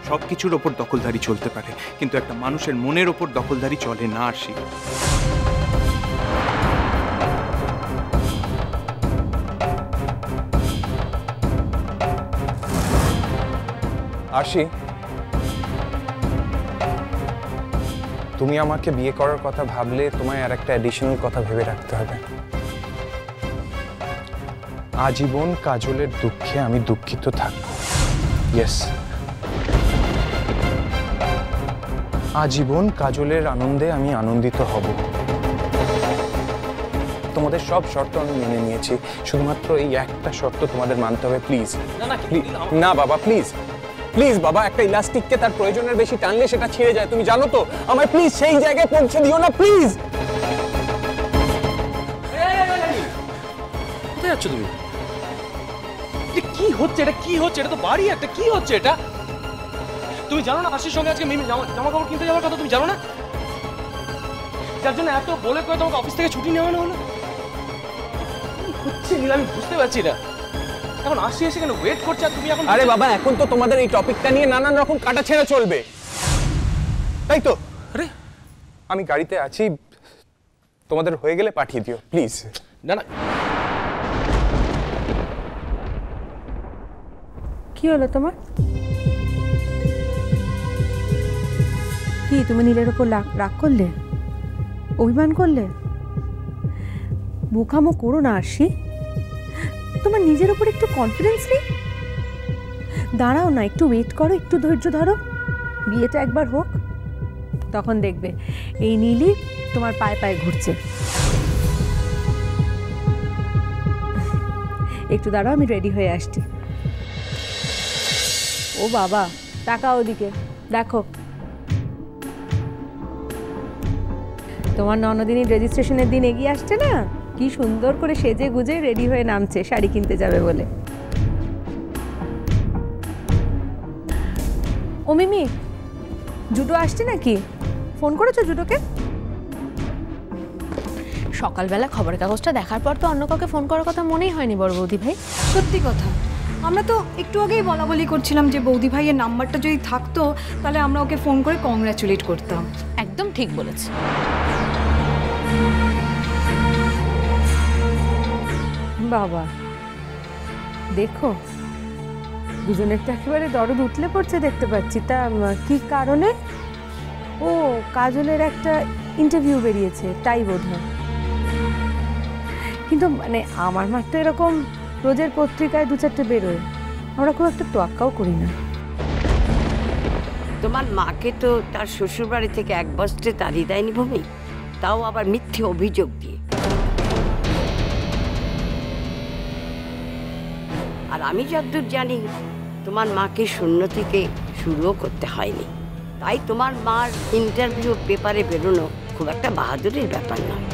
সব কিছুর ওপর দখলদারি চলতে পারে, কিন্তু একটা মানুষের মনের ওপর দখলদারি চলে না। আরশি, আরশি, তুমি আমাকে বিয়ে করার কথা ভাবলে তোমায় আর একটা অ্যাডিশনাল কথা ভেবে রাখতে হবে। আজীবন কাজলের দুঃখে আমি দুঃখিত থাকবো। ইয়েস, আজীবন কাজলের আনন্দে আমি আনন্দিত হব। তোমাদের সব শর্ত আমি মেনে নিয়েছি, শুধুমাত্র এই একটা শর্ত তোমাদের মানতে হবে। প্লিজ না বাবা, প্লিজ প্লিজ বাবা, একটা ইলাস্টিককে তার প্রয়োজনের বেশি টানলে সেটা ছিঁড়ে যায়, তুমি জানো তো। আমায় প্লিজ সেই জায়গায় পৌঁছে দিও না, প্লিজ। কোথায় যাচ্ছ তুমি? কি হচ্ছে এটা? কি হচ্ছে এটা? তো বাড়ি একটা, কি হচ্ছে এটা? তুমি জানো না আশির সঙ্গে আজকে মিমি জামা কাপড় কিনতে যাওয়ার কথা? তুমি জানো না যার জন্য এত বলে করে তোমাকে অফিস থেকে ছুটি নেওয়ানো হলো? হচ্ছে নীল, আমি বুঝতে পারছি না। এখন আশি এসে কেন ওয়েট করছে আর তুমি এখন? আরে বাবা, এখন তো তোমাদের এই টপিকটা নিয়ে নানান রকম কাটাছেঁড়া চলবে, তাই তো? আরে আমি গাড়িতে আছি, তোমাদের হয়ে গেলে পাঠিয়ে দিও প্লিজ। না না, কি হলো তোমার? কি তুমি নীলের ওপর রাগ করলে, অভিমান করলে? বোকামো করো না আরশি, তোমার নিজের ওপর একটু কনফিডেন্স নেই? দাঁড়াও না, একটু ওয়েট করো, একটু ধৈর্য ধরো, বিয়েটা একবার হোক, তখন দেখবে এই নীলই তোমার পায়ে পায়ে ঘুরছে। একটু দাঁড়াও, আমি রেডি হয়ে আসছি। ও বাবা, তাকাও ওদিকে, দেখো তোমার ননদিনীর রেজিস্ট্রেশনের দিন এগিয়ে আসছে না, কি সুন্দর করে সেজে গুজে রেডি হয়ে নামছে শাড়ি কিনতে যাবে বলে। ও মিমি, জুডো আসছে নাকি? ফোন করেছো জুডোকে? সকালবেলা খবরের কাগজটা দেখার পর তো অন্য কাউকে ফোন করার কথা মনেই হয়নি বড় বৌদি ভাই। সত্যি কথা, আমরা তো একটু আগেই বলাবলি করছিলাম যে বৌদি ভাইয়ের নাম্বারটা যদি থাকতো তাহলে আমরা ওকে ফোন করে কংগ্রাচুলেট করতাম। একদম ঠিক বলেছে। বাবা দেখো, দুজনের তো একেবারে দরদ উঠলে পড়ছে দেখতে পাচ্ছি। তা কি কারণে? ও কাজলের একটা ইন্টারভিউ বেরিয়েছে তাই বোধহয়। কিন্তু মানে আমার মার তো এরকম রোজের পত্রিকায় 2-4টে বেরোয়, আমরা খুব একটা তোয়াক্কাও করি না। তোমার মাকে তো তার শ্বশুরবাড়ি থেকে এক বস্ত্রে তাড়িয়ে দেয়নি ভূমি, তাও আবার মিথ্যে অভিযোগ দিয়ে। আর আমি যতদূর জানি তোমার মাকে শূন্য থেকে শুরুও করতে হয়নি, তাই তোমার মার ইন্টারভিউ পেপারে বেরোনো খুব একটা বাহাদুরির ব্যাপার নয়।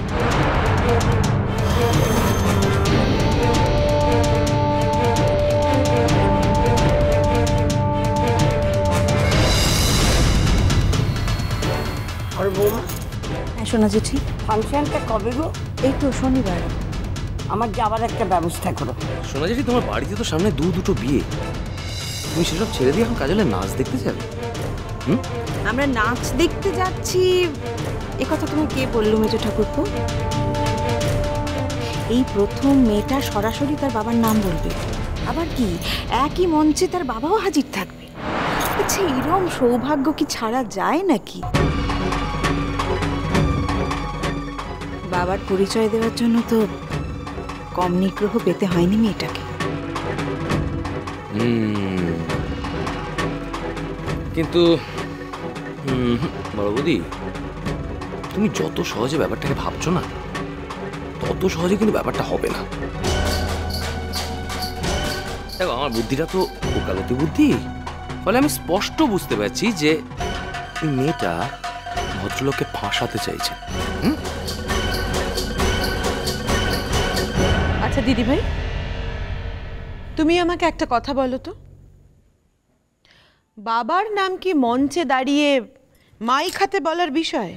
আর বৌমা, শোনা জেঠি, ফাংশনটা কবে গো? এই তো শনিবার। আমার যাওয়ার একটা ব্যবস্থা করো। শোনা যাচ্ছে তোমার বাড়িতে তো সামনে দুটো বিয়ে, তুমি সেসব ছেড়ে দিয়ে এখন কাজলের নাচ দেখতে যাবে? আমরা নাচ দেখতে যাচ্ছি এ কথা তুমি কে বললো মেজো ঠাকুরপো? এই প্রথম মেয়েটা সরাসরি তার বাবার নাম বলবে, আবার কি একই মঞ্চে তার বাবাও হাজির থাকবে। আচ্ছা, এরকম সৌভাগ্য কি ছাড়া যায় নাকি? বাবার পরিচয় দেওয়ার জন্য তো কম নিগ্রহ পেতে হয়নি মেয়েটাকে। কিন্তু বড় বৌদি, তুমি যত সহজে ব্যাপারটাকে ভাবছো না, তত সহজে কিন্তু ব্যাপারটা হবে না। দেখো, আমার বুদ্ধিটা তো ওকালতি বুদ্ধি, ফলে আমি স্পষ্ট বুঝতে পারছি যে মেয়েটা ভদ্রলোককে ফাঁসাতে চাইছে। আচ্ছা দিদি ভাই, তুমি আমাকে একটা কথা বলো তো, বাবার নাম কি মঞ্চে দাঁড়িয়ে মাইক হাতে বলার বিষয়?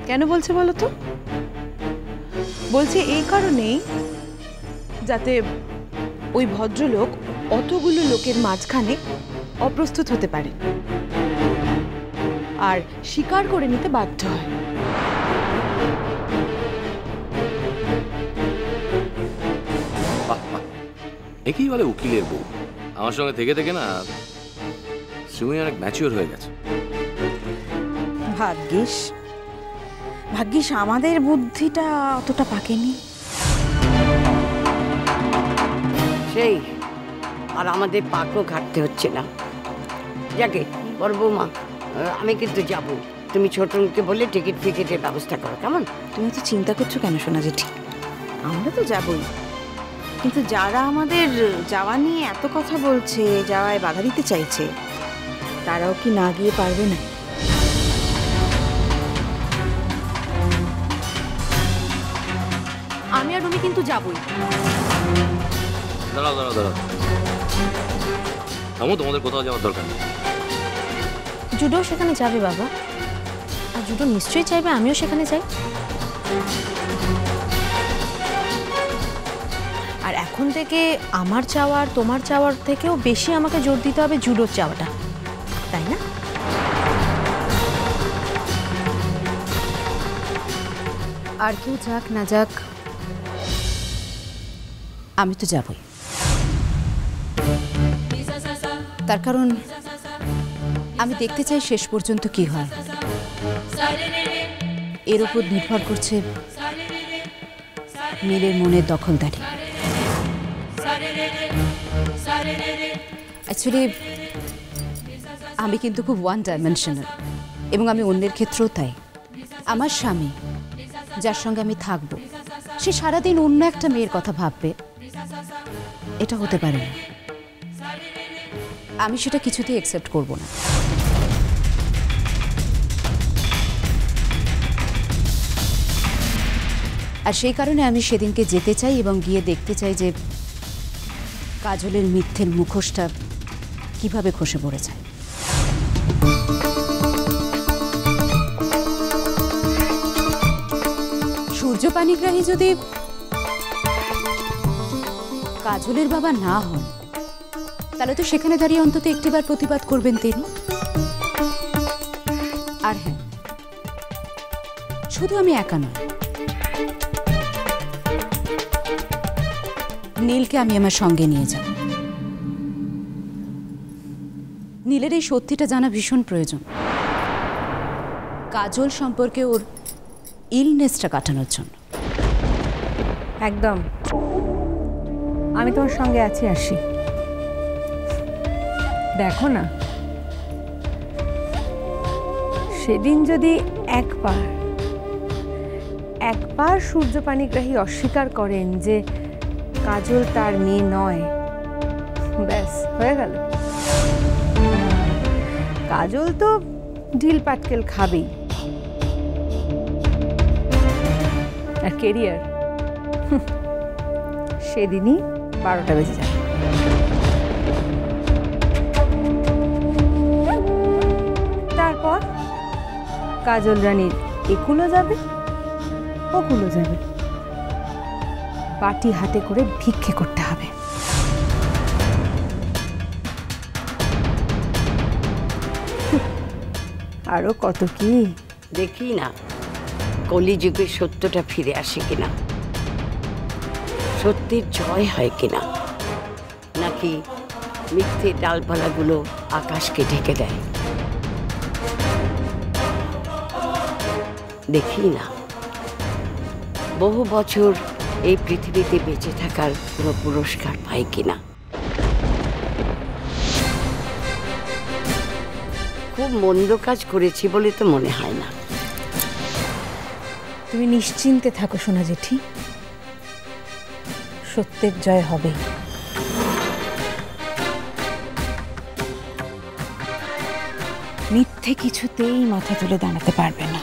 কেন বলছে বলো তো? বলছে এই কারণেই যাতে ওই ভদ্রলোক অতগুলো লোকের মাঝখানে অপ্রস্তুত হতে পারে আর স্বীকার করে নিতে বাধ্য হয়। বাহ বাহ, একেই বলে উকিলের বউ। আমার সঙ্গে থেকে থেকে না তুমি অনেক ম্যাচিওর হয়ে গেছে। ভাগ্যিস ভাগ্যিস আমাদের বুদ্ধিটা অতটা পাকেনি। সেই আর আমাদের পাকও ঘাটতে হচ্ছে না। যাকে বড় বৌমা, আমি কিন্তু যাব, তুমি ছোটকে বলে টিকিট ফিকিটের ব্যবস্থা করো, কেমন? তুমি তো চিন্তা করছো কেন সোনা জেঠি? আমরা তো যাবই, কিন্তু যারা আমাদের যাওয়া নিয়ে এত কথা বলছে, যাওয়ায় বাধা দিতে চাইছে, তারাও কি না গিয়ে পারবে না? আমি আর রুমি কিন্তু যাবই। দাঁড়াও দাঁড়াও দাঁড়াও, থামো, তোমাদের কোথাও যাওয়ার দরকার নেই। জুডো সেখানে যাবে বাবা, আর জুডো নিশ্চয়ই চাইবে আমিও সেখানে যাই। আর এখন থেকে আমার চাওয়ার তোমার চাওয়ার থেকেও বেশি আমাকে জোর দিতে হবে জুডোর চাওয়াটা, তাই না? আর কেউ যাক না যাক, আমি তো যাবই। তার কারণ আমি দেখতে চাই শেষ পর্যন্ত কি হয়। এর উপর নির্ভর করছে নীলের মনের দখলদারি। অ্যাকচুয়ালি আমি কিন্তু খুব ওয়ান ডাইমেনশনাল, এবং আমি অন্যের ক্ষেত্রেও তাই। আমার স্বামী, যার সঙ্গে আমি থাকবো, সে সারাদিন অন্য একটা মেয়ের কথা ভাববে, এটা হতে পারে না। আমি সেটা কিছুতেই অ্যাকসেপ্ট করব না। আর সেই কারণে আমি সেদিনকে যেতে চাই এবং গিয়ে দেখতে চাই যে কাজলের মিথ্যের মুখোশটা কিভাবে খসে পড়ে যায়। সূর্য পানিগ্রাহী যদি কাজলের বাবা না হন, তাহলে তো সেখানে দাঁড়িয়ে অন্তত একটিবার প্রতিবাদ করবেন তিনি। আর হ্যাঁ, শুধু আমি একা নয়, নীলকে আমি আমার সঙ্গে নিয়ে যাব। নীলের এই সত্যিটা জানা ভীষণ প্রয়োজন, কাজল সম্পর্কে ওর ইলনেসটা কাটানোর জন্য। একদম, আমি তোমার সঙ্গে আছি। আসি, দেখো না, সেদিন যদি একবার সূর্য পানিগ্রাহী অস্বীকার করেন যে কাজল তার মেয়ে নয়, ব্যাস হয়ে গেল। কাজল তো ঢিল পাটকেল খাবেই, আর কেরিয়ার সেদিনই 12টা বেজে যাবে। তারপর কাজল রানীর একুলো যাবে, ওকুলো যাবে, পাটি হাতে করে ভিক্ষে করতে হবে। আরো কত কি দেখি না কলিযুগের সত্যটা ফিরে আসে কিনা, সত্যের জয় হয় কিনা, নাকি মিথ্যে ডালপালাগুলো আকাশকে ঢেকে দেয়। দেখি না বহু বছর এই পৃথিবীতে বেঁচে থাকার কোনো পুরস্কার পাই কিনা। খুব মন্দ কাজ করেছি বলে তো মনে হয় না। তুমি নিশ্চিন্তে থাকো সোনা জেঠি, সত্যের জয় হবে। মিথ্যে কিছুতেই মাথা তুলে দাঁড়াতে পারবে না।